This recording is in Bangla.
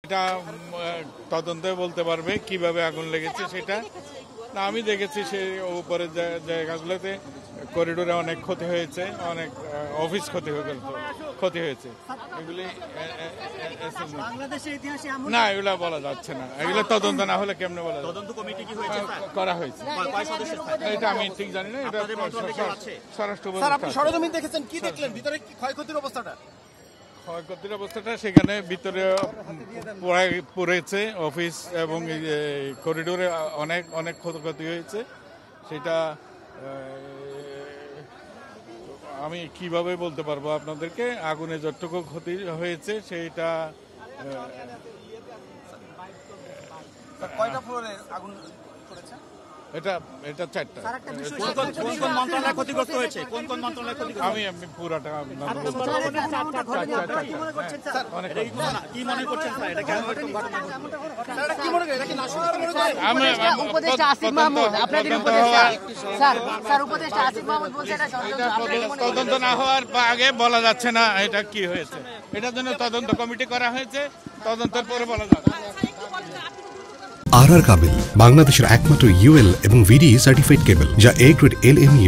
এটা তদন্তে বলতে পারবে কিভাবে আগুন লেগেছে সেটা। না, আমি দেখেছি সেই উপরের জায়গাগুলোতে করিডোরে অনেক ক্ষতি হয়েছে, অনেক অফিস ক্ষতি হয়েছে। এগুলি না, এগুলো বলা যাচ্ছে না। এগুলো তদন্ত না হলে কেমনে বলা যাবে? তদন্ত কমিটি কি হয়েছে করা হয়েছে, এটা আমি ঠিক জানি না। এটা স্বরাষ্ট্র। আপনি সরেজমিন দেখেছেন, কি দেখলেন ভিতরে ক্ষয়ক্ষতির অবস্থাটা? ক্ষয়ক্ষতির অবস্থাটা সেখানে ভিতরে পড়েছে অফিস এবং করিডোরে অনেক অনেক ক্ষয়ক্ষতি হয়েছে। সেটা আমি কিভাবে বলতে পারবো আপনাদেরকে। আগুনে যতটুকু ক্ষতি হয়েছে সেটা কয়টা ফ্লোরে আগুন করেছে? এটা 4টা। কোন কোন মন্ত্রণালয় ক্ষতিগ্রস্ত হয়েছে? কোন কোন মন্ত্রণালয় ক্ষতিগ্রস্ত? আমি পুরাটা কি মনে করছেন স্যার, এটা কেন এরকম ঘটনা ঘটলো? কি মনে করেন, এটা কি নাশকতা মনে করেন? উপদেষ্টা আসিফ মাহমুদ, আপনাদের উপদেষ্টা স্যার উপদেষ্টা আসিফ মাহমুদ বলছে এটা ষড়যন্ত্র। তদন্ত না হওয়ার আগে বলা যাচ্ছে না এটা কি হয়েছে। এটার জন্য তদন্ত কমিটি করা হয়েছে, তদন্তের পরে বলা যাবে। আর কাবেল বাংলাদেশের একমাত্র ইউএল এবং ভিডি সার্টিফাইড কেবল, যা A গ্রেড LME